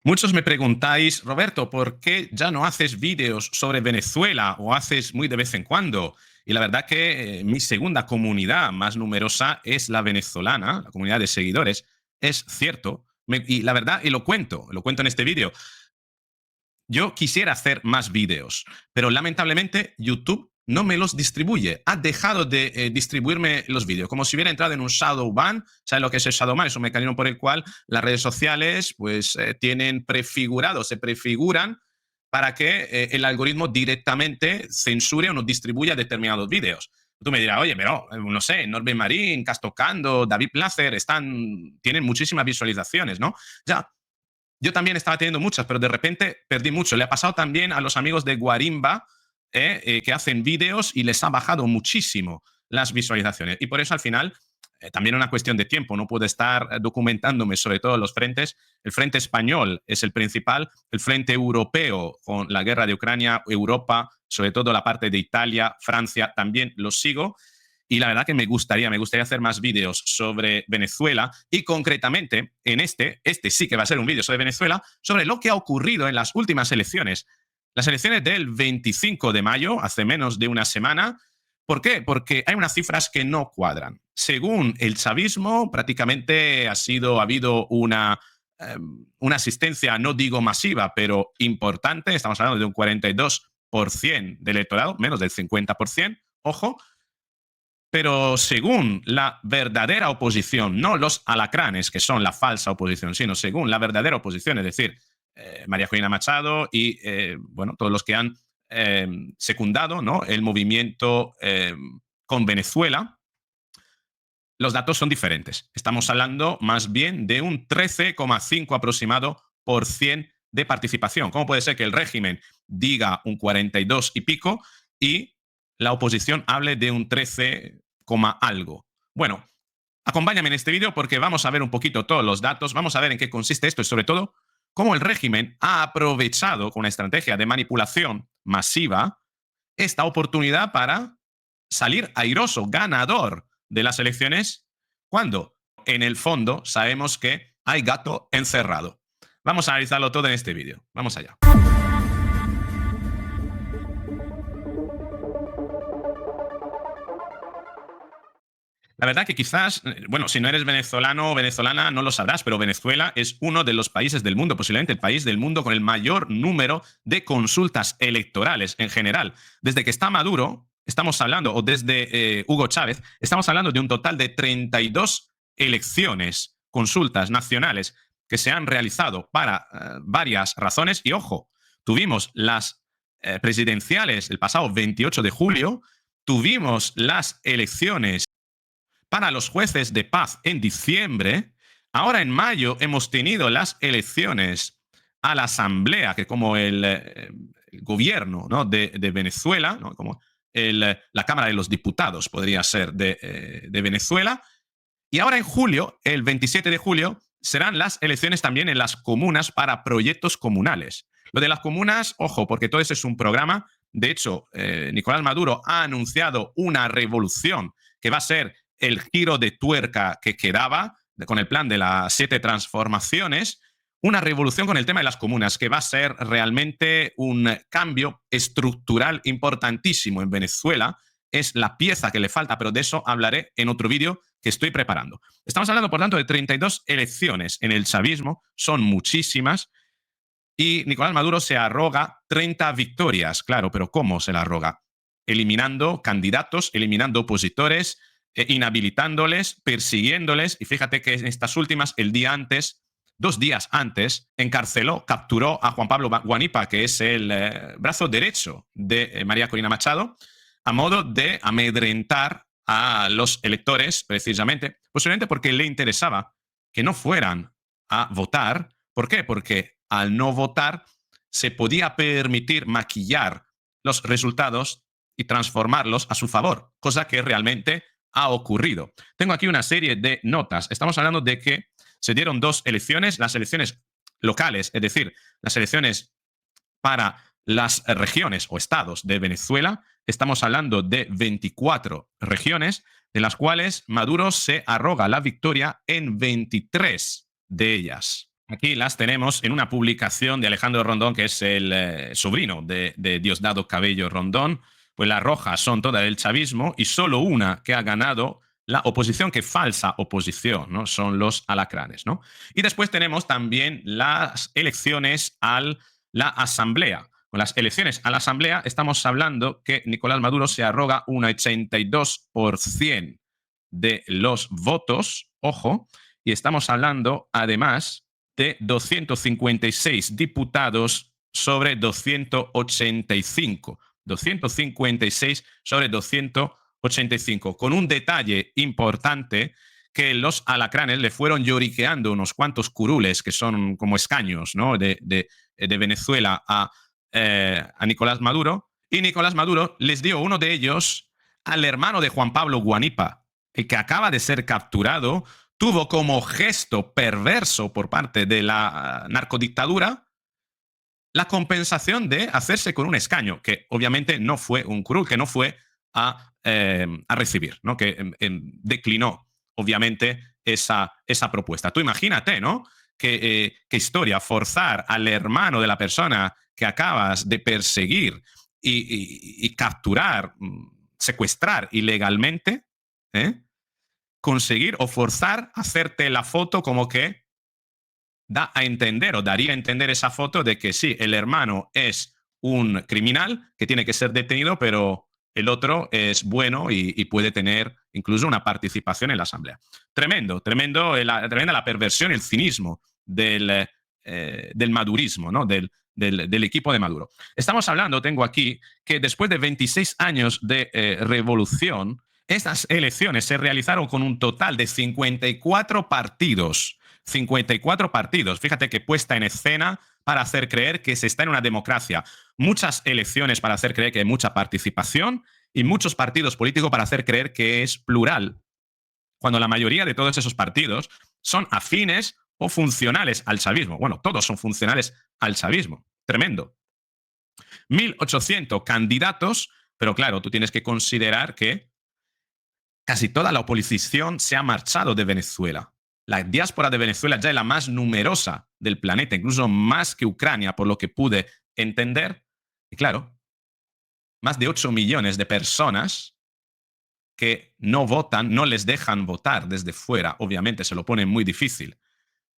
Muchos me preguntáis, Roberto, ¿por qué ya no haces vídeos sobre Venezuela o haces muy de vez en cuando? Y la verdad que mi segunda comunidad más numerosa es la venezolana, la comunidad de seguidores. Es cierto. Y la verdad, y lo cuento en este vídeo. Yo quisiera hacer más vídeos, pero lamentablemente YouTube no me los distribuye. Ha dejado de distribuirme los vídeos, como si hubiera entrado en un shadow ban. ¿Sabes lo que es el shadow ban? Es un mecanismo por el cual las redes sociales pues tienen prefigurado, se prefiguran para que el algoritmo directamente censure o no distribuya determinados vídeos. Tú me dirás, oye, pero no sé, Norbert Marín, Castocando, David Placer, tienen muchísimas visualizaciones, ¿no? Ya, yo también estaba teniendo muchas, pero de repente perdí mucho. Le ha pasado también a los amigos de Guarimba, que hacen vídeos y les ha bajado muchísimo las visualizaciones. Y por eso al final, también una cuestión de tiempo, no puedo estar documentándome sobre todos los frentes. El frente español es el principal, el frente europeo con la guerra de Ucrania, Europa, sobre todo la parte de Italia, Francia, también los sigo. Y la verdad que me gustaría hacer más vídeos sobre Venezuela y concretamente en este sí que va a ser un vídeo sobre Venezuela, sobre lo que ha ocurrido en las últimas elecciones. Las elecciones del 25 de mayo, hace menos de una semana. ¿Por qué? Porque hay unas cifras que no cuadran. Según el chavismo, prácticamente ha habido una asistencia, no digo masiva, pero importante. Estamos hablando de un 42% del electorado, menos del 50%, ojo, pero según la verdadera oposición, no los alacranes, que son la falsa oposición, sino según la verdadera oposición, es decir, María Corina Machado y bueno, todos los que han secundado, ¿no?, el movimiento con Venezuela, los datos son diferentes. Estamos hablando más bien de un 13,5 aproximado por cien de participación. ¿Cómo puede ser que el régimen diga un 42 y pico y la oposición hable de un 13, algo? Bueno, acompáñame en este vídeo porque vamos a ver un poquito todos los datos, vamos a ver en qué consiste esto y sobre todo cómo el régimen ha aprovechado con una estrategia de manipulación masiva esta oportunidad para salir airoso, ganador de las elecciones, cuando en el fondo sabemos que hay gato encerrado. Vamos a analizarlo todo en este vídeo. Vamos allá. La verdad que quizás, bueno, si no eres venezolano o venezolana no lo sabrás, pero Venezuela es uno de los países del mundo, posiblemente el país del mundo con el mayor número de consultas electorales en general. Desde que está Maduro, estamos hablando, o desde Hugo Chávez, estamos hablando de un total de 32 elecciones, consultas nacionales que se han realizado para varias razones. Y ojo, tuvimos las presidenciales el pasado 28 de julio, tuvimos las elecciones para los jueces de paz en diciembre. Ahora en mayo hemos tenido las elecciones a la Asamblea, que como el gobierno, ¿no?, de Venezuela, ¿no?, como la Cámara de los Diputados podría ser de Venezuela. Y ahora en julio, el 27 de julio, serán las elecciones también en las comunas para proyectos comunales. Lo de las comunas, ojo, porque todo eso es un programa. De hecho, Nicolás Maduro ha anunciado una revolución que va a ser el giro de tuerca que quedaba con el plan de las 7 transformaciones, una revolución con el tema de las comunas que va a ser realmente un cambio estructural importantísimo en Venezuela. Es la pieza que le falta, pero de eso hablaré en otro vídeo que estoy preparando. Estamos hablando, por tanto, de 32 elecciones en el chavismo, son muchísimas, y Nicolás Maduro se arroga 30 victorias. Claro, pero ¿cómo se la arroga? Eliminando candidatos, eliminando opositores, inhabilitándoles, persiguiéndoles, y fíjate que en estas últimas, el día antes, 2 días antes, encarceló, capturó a Juan Pablo Guanipa, que es el brazo derecho de María Corina Machado, a modo de amedrentar a los electores, precisamente, posiblemente porque le interesaba que no fueran a votar. ¿Por qué? Porque al no votar se podía permitir maquillar los resultados y transformarlos a su favor, cosa que realmente ha ocurrido. Tengo aquí una serie de notas. Estamos hablando de que se dieron 2 elecciones, las elecciones locales, es decir, las elecciones para las regiones o estados de Venezuela. Estamos hablando de 24 regiones, de las cuales Maduro se arroga la victoria en 23 de ellas. Aquí las tenemos en una publicación de Alejandro Rondón, que es el sobrino de Diosdado Cabello Rondón. Pues las rojas son todas del chavismo y solo una que ha ganado la oposición, que falsa oposición, ¿no? Son los alacranes, ¿no? Y después tenemos también las elecciones a la Asamblea. Con las elecciones a la Asamblea estamos hablando que Nicolás Maduro se arroga un 82% de los votos, ojo, y estamos hablando además de 256 diputados sobre 285. 256 sobre 285. Con un detalle importante, que los alacranes le fueron lloriqueando unos cuantos curules, que son como escaños, ¿no? de Venezuela a Nicolás Maduro, y Nicolás Maduro les dio uno de ellos al hermano de Juan Pablo Guanipa, el que acaba de ser capturado. Tuvo como gesto perverso por parte de la narcodictadura la compensación de hacerse con un escaño, que obviamente no fue un curul, que no fue a recibir, ¿no? Que declinó, obviamente, esa propuesta. Tú imagínate, ¿no? Qué historia, forzar al hermano de la persona que acabas de perseguir y capturar, secuestrar ilegalmente, ¿eh? Conseguir o forzar a hacerte la foto, como que da a entender o daría a entender esa foto de que sí, el hermano es un criminal que tiene que ser detenido, pero el otro es bueno y puede tener incluso una participación en la asamblea. Tremendo, tremenda la perversión, el cinismo del madurismo, ¿no? Del equipo de Maduro. Estamos hablando, tengo aquí, que después de 26 años de revolución, estas elecciones se realizaron con un total de 54 partidos. 54 partidos. Fíjate que puesta en escena para hacer creer que se está en una democracia. Muchas elecciones para hacer creer que hay mucha participación y muchos partidos políticos para hacer creer que es plural, cuando la mayoría de todos esos partidos son afines o funcionales al chavismo. Bueno, todos son funcionales al chavismo. Tremendo. 1.800 candidatos, pero claro, tú tienes que considerar que casi toda la oposición se ha marchado de Venezuela. La diáspora de Venezuela ya es la más numerosa del planeta, incluso más que Ucrania, por lo que pude entender. Y claro, más de 8 millones de personas que no votan, no les dejan votar desde fuera. Obviamente se lo pone muy difícil.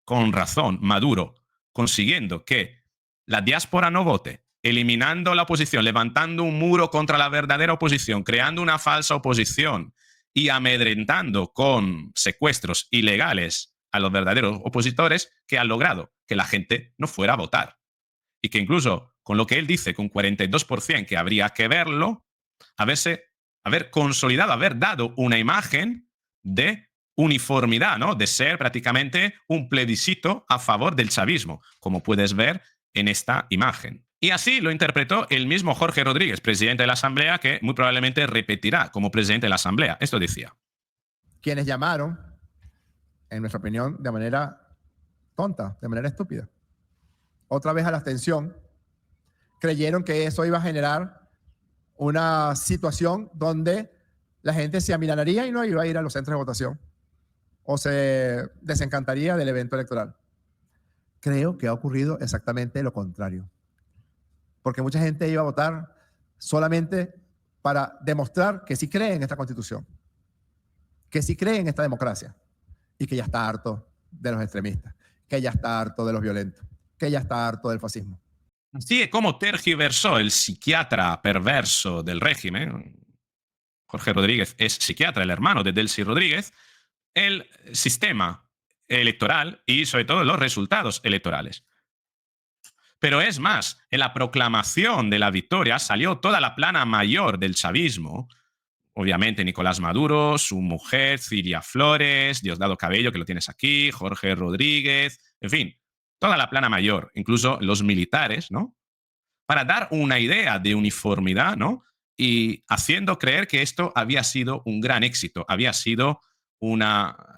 Con razón, Maduro consiguiendo que la diáspora no vote, eliminando la oposición, levantando un muro contra la verdadera oposición, creando una falsa oposición y amedrentando con secuestros ilegales a los verdaderos opositores, que han logrado que la gente no fuera a votar. Y que incluso con lo que él dice, con 42%, que habría que verlo, haber consolidado, haber dado una imagen de uniformidad, ¿no? De ser prácticamente un plebiscito a favor del chavismo, como puedes ver en esta imagen. Y así lo interpretó el mismo Jorge Rodríguez, presidente de la Asamblea, que muy probablemente repetirá como presidente de la Asamblea. Esto decía. Quienes llamaron, en nuestra opinión, de manera tonta, de manera estúpida, otra vez a la abstención, creyeron que eso iba a generar una situación donde la gente se amilanaría y no iba a ir a los centros de votación o se desencantaría del evento electoral. Creo que ha ocurrido exactamente lo contrario, porque mucha gente iba a votar solamente para demostrar que sí cree en esta Constitución, que sí cree en esta democracia y que ya está harto de los extremistas, que ya está harto de los violentos, que ya está harto del fascismo. Así es como tergiversó el psiquiatra perverso del régimen. Jorge Rodríguez es psiquiatra, el hermano de Delcy Rodríguez, el sistema electoral y sobre todo los resultados electorales. Pero es más, en la proclamación de la victoria salió toda la plana mayor del chavismo. Obviamente Nicolás Maduro, su mujer Ciria Flores, Diosdado Cabello, que lo tienes aquí, Jorge Rodríguez, en fin, toda la plana mayor, incluso los militares, ¿no? Para dar una idea de uniformidad, ¿no? Y haciendo creer que esto había sido un gran éxito, había sido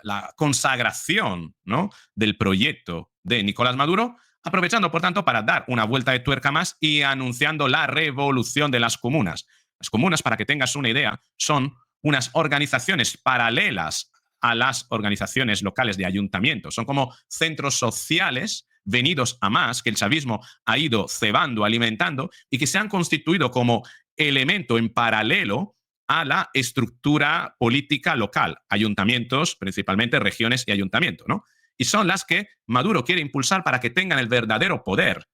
la consagración, ¿no? Del proyecto de Nicolás Maduro, aprovechando, por tanto, para dar una vuelta de tuerca más y anunciando la revolución de las comunas. Las comunas, para que tengas una idea, son unas organizaciones paralelas a las organizaciones locales de ayuntamientos. Son como centros sociales venidos a más, que el chavismo ha ido cebando, alimentando, y que se han constituido como elemento en paralelo a la estructura política local, ayuntamientos, principalmente regiones y ayuntamientos, ¿no? Y son las que Maduro quiere impulsar para que tengan el verdadero poder.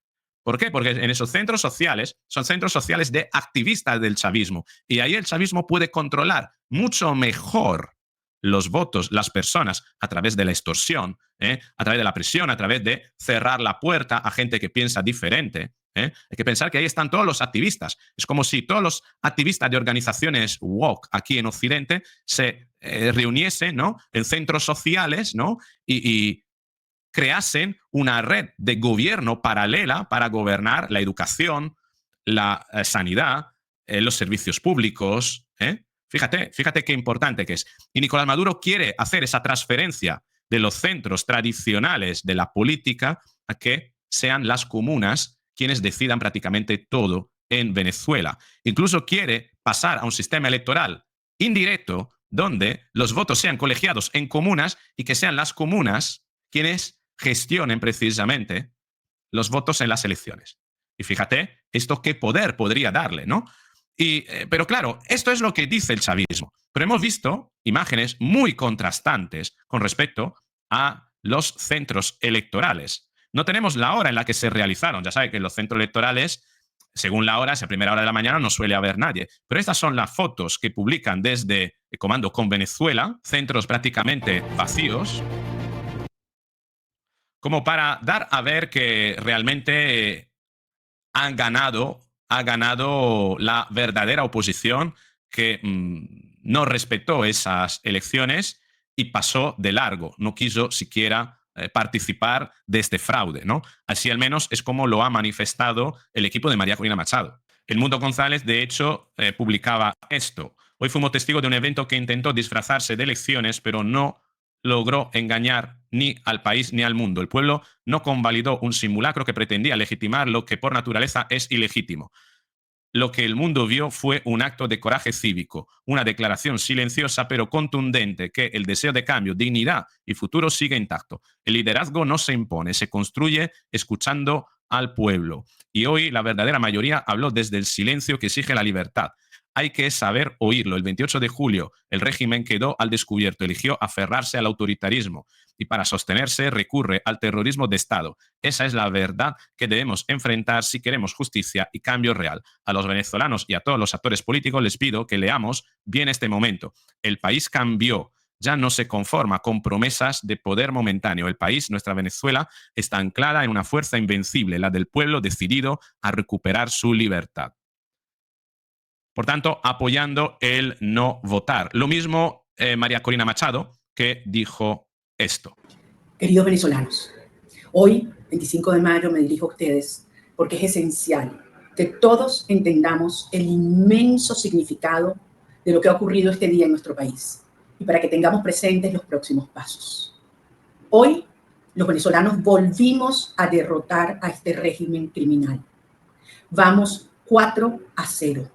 ¿Por qué? Porque en esos centros sociales son centros sociales de activistas del chavismo, y ahí el chavismo puede controlar mucho mejor los votos, las personas, a través de la extorsión, a través de la presión, a través de cerrar la puerta a gente que piensa diferente. Hay que pensar que ahí están todos los activistas. Es como si todos los activistas de organizaciones woke aquí en Occidente se reuniesen, ¿no?, en centros sociales, ¿no?, y creasen una red de gobierno paralela para gobernar la educación, la sanidad, los servicios públicos. Fíjate qué importante que es. Y Nicolás Maduro quiere hacer esa transferencia de los centros tradicionales de la política a que sean las comunas quienes decidan prácticamente todo en Venezuela. Incluso quiere pasar a un sistema electoral indirecto donde los votos sean colegiados en comunas y que sean las comunas quienes gestionen precisamente los votos en las elecciones. Y fíjate, esto qué poder podría darle, ¿no? Pero claro, esto es lo que dice el chavismo. Pero hemos visto imágenes muy contrastantes con respecto a los centros electorales. No tenemos la hora en la que se realizaron. Ya sabe que los centros electorales, según la hora, si a primera hora de la mañana no suele haber nadie. Pero estas son las fotos que publican desde el Comando con Venezuela, centros prácticamente vacíos, como para dar a ver que realmente ha ganado la verdadera oposición que no respetó esas elecciones y pasó de largo, no quiso siquiera participar de este fraude, ¿no? Así al menos es como lo ha manifestado el equipo de María Corina Machado. El Mundo González, de hecho, publicaba esto. Hoy fuimos testigos de un evento que intentó disfrazarse de elecciones, pero no logró engañar ni al país ni al mundo. El pueblo no convalidó un simulacro que pretendía legitimar lo que por naturaleza es ilegítimo. Lo que el mundo vio fue un acto de coraje cívico, una declaración silenciosa pero contundente que el deseo de cambio, dignidad y futuro sigue intacto. El liderazgo no se impone, se construye escuchando al pueblo. Y hoy la verdadera mayoría habló desde el silencio que exige la libertad. Hay que saber oírlo. El 28 de julio el régimen quedó al descubierto, eligió aferrarse al autoritarismo y para sostenerse recurre al terrorismo de Estado. Esa es la verdad que debemos enfrentar si queremos justicia y cambio real. A los venezolanos y a todos los actores políticos les pido que leamos bien este momento. El país cambió. Ya no se conforma con promesas de poder momentáneo. El país, nuestra Venezuela, está anclada en una fuerza invencible, la del pueblo decidido a recuperar su libertad. Por tanto, apoyando el no votar. Lo mismo María Corina Machado, que dijo esto. Queridos venezolanos, hoy, 25 de mayo, me dirijo a ustedes porque es esencial que todos entendamos el inmenso significado de lo que ha ocurrido este día en nuestro país y para que tengamos presentes los próximos pasos. Hoy, los venezolanos volvimos a derrotar a este régimen criminal. Vamos 4-0.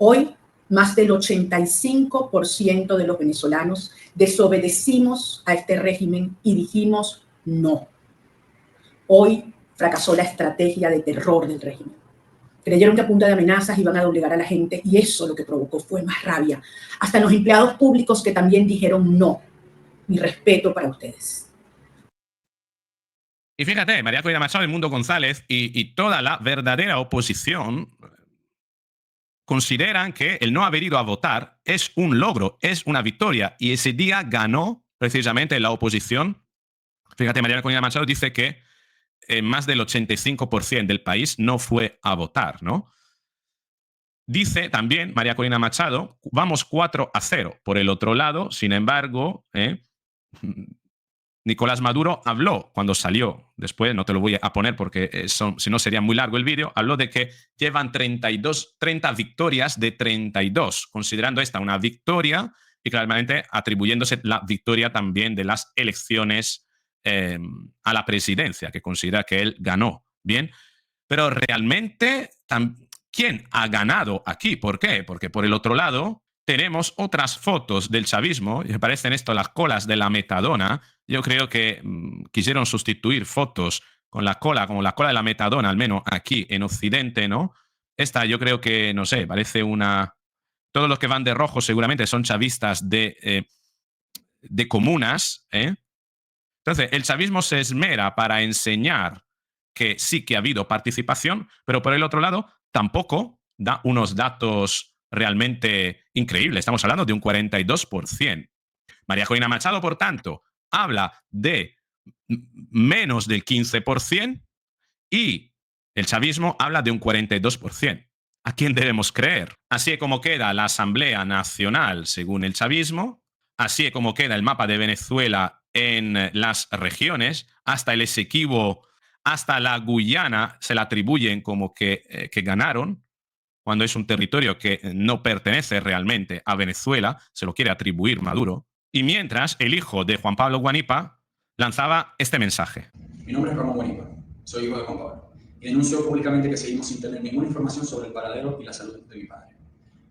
Hoy, más del 85% de los venezolanos desobedecimos a este régimen y dijimos no. Hoy fracasó la estrategia de terror del régimen. Creyeron que a punta de amenazas iban a doblegar a la gente y eso lo que provocó fue más rabia. Hasta los empleados públicos que también dijeron no. Mi respeto para ustedes. Y fíjate, María Corina Machado, el Mundo González y toda la verdadera oposición consideran que el no haber ido a votar es un logro, es una victoria. Y ese día ganó precisamente la oposición. Fíjate, María Corina Machado dice que más del 85% del país no fue a votar, ¿no? Dice también María Corina Machado, vamos 4-0. Por el otro lado, sin embargo, Nicolás Maduro habló cuando salió, después no te lo voy a poner porque si no sería muy largo el vídeo, habló de que llevan 30 victorias de 32, considerando esta una victoria y claramente atribuyéndose la victoria también de las elecciones a la presidencia, que considera que él ganó. Bien, pero realmente, ¿quién ha ganado aquí? ¿Por qué? Porque por el otro lado, tenemos otras fotos del chavismo, y me parecen esto las colas de la metadona. Yo creo que quisieron sustituir fotos con la cola, como la cola de la metadona, al menos aquí en Occidente, ¿no? Esta yo creo que, no sé, parece una... Todos los que van de rojo seguramente son chavistas de comunas, ¿eh? Entonces, el chavismo se esmera para enseñar que sí que ha habido participación, pero por el otro lado tampoco da unos datos realmente increíbles. Estamos hablando de un 42%. María Corina Machado, por tanto, habla de menos del 15% y el chavismo habla de un 42%. ¿A quién debemos creer? Así es como queda la Asamblea Nacional según el chavismo, así es como queda el mapa de Venezuela en las regiones, hasta el Esequibo, hasta la Guyana se la atribuyen como que ganaron, cuando es un territorio que no pertenece realmente a Venezuela, se lo quiere atribuir Maduro. Y mientras, el hijo de Juan Pablo Guanipa lanzaba este mensaje. Mi nombre es Ramón Guanipa, soy hijo de Juan Pablo, y denuncio públicamente que seguimos sin tener ninguna información sobre el paradero y la salud de mi padre.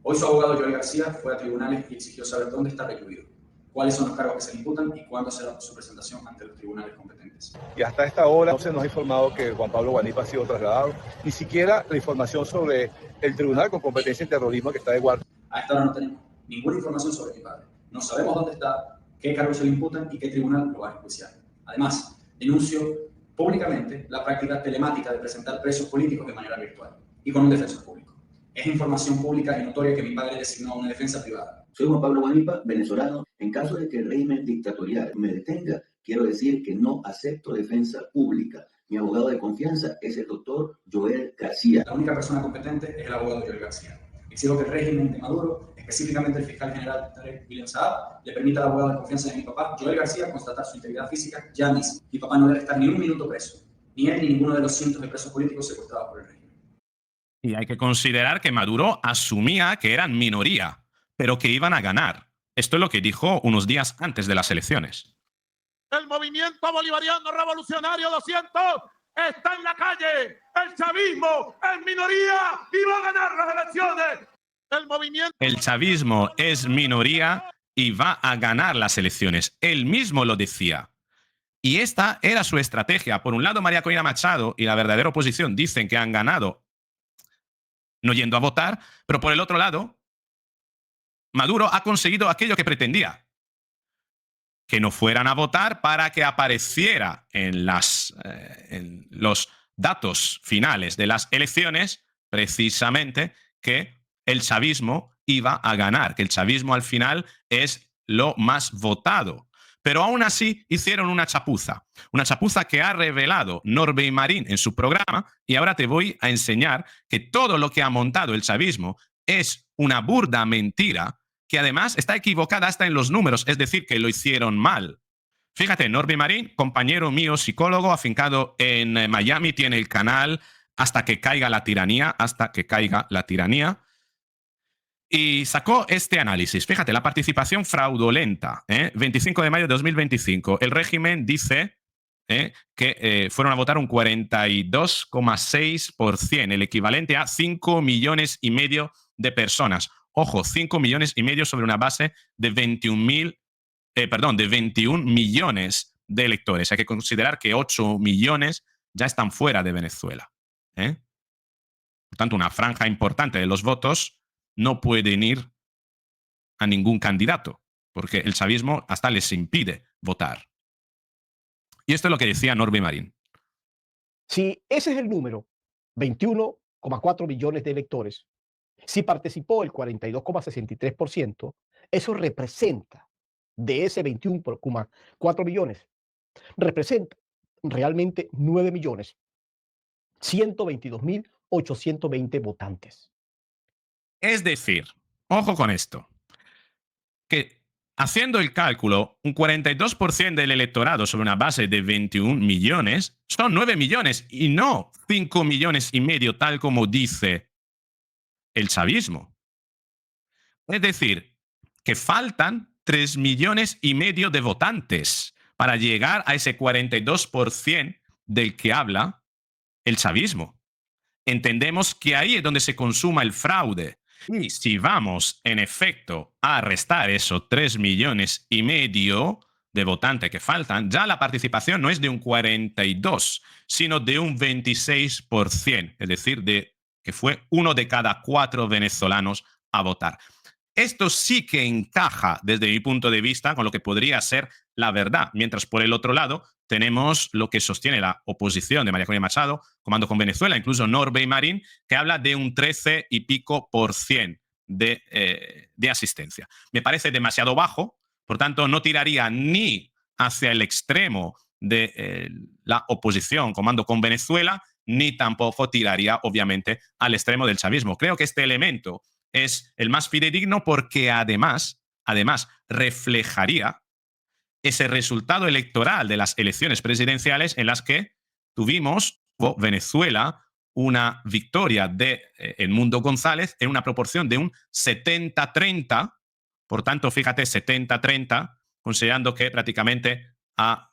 Hoy su abogado Joel García fue a tribunales y exigió saber dónde está recluido, cuáles son los cargos que se le imputan y cuándo será su presentación ante los tribunales competentes. Y hasta esta hora no se nos ha informado que Juan Pablo Guanipa ha sido trasladado, ni siquiera la información sobre el tribunal con competencia en terrorismo que está de guardia. A esta hora no tenemos ninguna información sobre mi padre. No sabemos dónde está, qué cargos se le imputan y qué tribunal lo va a enjuiciar. Además, denuncio públicamente la práctica telemática de presentar presos políticos de manera virtual y con un defensor público. Es información pública y notoria que mi padre designó a una defensa privada. Soy Juan Pablo Guanipa, venezolano. En caso de que el régimen dictatorial me detenga, quiero decir que no acepto defensa pública. Mi abogado de confianza es el doctor Joel García. La única persona competente es el abogado Joel García. Exijo que el régimen de Maduro, específicamente el fiscal general Tarek William Saab, le permita al abogado de confianza de mi papá, Joel García, constatar su integridad física ya mismo. Mi papá no debe estar ni un minuto preso. Ni él ni ninguno de los cientos de presos políticos secuestrados por el régimen. Y hay que considerar que Maduro asumía que eran minoría, pero que iban a ganar. Esto es lo que dijo unos días antes de las elecciones. El movimiento bolivariano revolucionario 200 está en la calle. El chavismo es minoría y va a ganar las elecciones. El chavismo es minoría y va a ganar las elecciones. Él mismo lo decía. Y esta era su estrategia. Por un lado, María Corina Machado y la verdadera oposición dicen que han ganado no yendo a votar, pero por el otro lado, Maduro ha conseguido aquello que pretendía. Que no fueran a votar para que apareciera en los datos finales de las elecciones precisamente que el chavismo iba a ganar, que el chavismo al final es lo más votado. Pero aún así hicieron una chapuza que ha revelado Norbert Marín en su programa, y ahora te voy a enseñar que todo lo que ha montado el chavismo es una burda mentira que además está equivocada hasta en los números, es decir, que lo hicieron mal. Fíjate, Norbert Marín, compañero mío, psicólogo, afincado en Miami, tiene el canal Hasta que caiga la tiranía, y sacó este análisis. Fíjate, la participación fraudulenta, 25 de mayo de 2025. El régimen dice que fueron a votar un 42,6%, el equivalente a 5,5 millones de personas. Ojo, 5,5 millones sobre una base de 21 millones de electores. Hay que considerar que 8 millones ya están fuera de Venezuela. Por tanto, una franja importante de los votos no pueden ir a ningún candidato, porque el chavismo hasta les impide votar. Y esto es lo que decía Norbert Marín. Si ese es el número, 21,4 millones de electores, si participó el 42,63%, eso representa, de ese 21,4 millones, representa realmente 9.122.820 votantes. Es decir, ojo con esto, que haciendo el cálculo, un 42% del electorado sobre una base de 21 millones son 9 millones y no 5,5 millones tal como dice el chavismo. Es decir, que faltan 3,5 millones de votantes para llegar a ese 42% del que habla el chavismo. Entendemos que ahí es donde se consuma el fraude. Y si vamos, en efecto, a restar esos 3,5 millones de votantes que faltan, ya la participación no es de un 42, sino de un 26%, es decir, de que fue 1 de cada 4 venezolanos a votar. Esto sí que encaja, desde mi punto de vista, con lo que podría ser la verdad, mientras por el otro lado tenemos lo que sostiene la oposición de María Corina Machado, Comando con Venezuela, incluso Norbey Marín, que habla de un 13 y pico % de asistencia. Me parece demasiado bajo, por tanto, no tiraría ni hacia el extremo de la oposición Comando con Venezuela, ni tampoco tiraría, obviamente, al extremo del chavismo. Creo que este elemento es el más fidedigno porque además reflejaría ese resultado electoral de las elecciones presidenciales en las que tuvimos Venezuela una victoria de Edmundo González en una proporción de un 70-30. Por tanto, fíjate, 70-30, considerando que prácticamente ha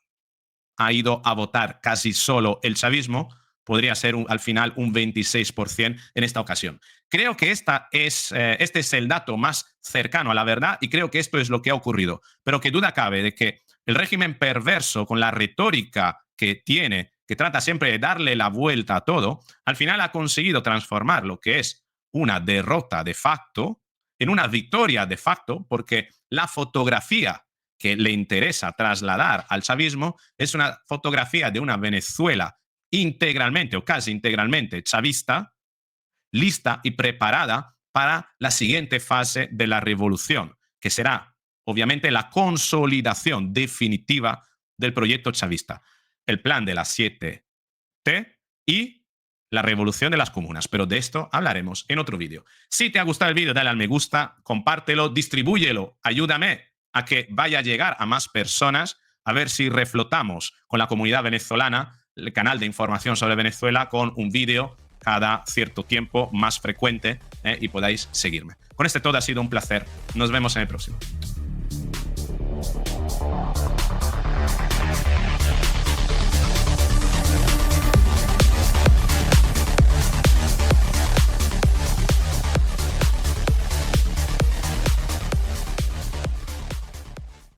ido a votar casi solo el chavismo, podría ser al final un 26% en esta ocasión. Creo que este es el dato más cercano a la verdad y creo que esto es lo que ha ocurrido. Pero que duda cabe de que el régimen perverso, con la retórica que tiene, que trata siempre de darle la vuelta a todo, al final ha conseguido transformar lo que es una derrota de facto en una victoria de facto, porque la fotografía que le interesa trasladar al chavismo es una fotografía de una Venezuela integralmente o casi integralmente chavista, lista y preparada para la siguiente fase de la revolución, que será obviamente la consolidación definitiva del proyecto chavista, el plan de las 7T y la revolución de las comunas. Pero de esto hablaremos en otro vídeo. Si te ha gustado el vídeo, dale al me gusta, compártelo, distribúyelo, ayúdame a que vaya a llegar a más personas, a ver si reflotamos con la comunidad venezolana el canal de información sobre Venezuela con un vídeo cada cierto tiempo más frecuente y podáis seguirme. Con todo ha sido un placer. Nos vemos en el próximo.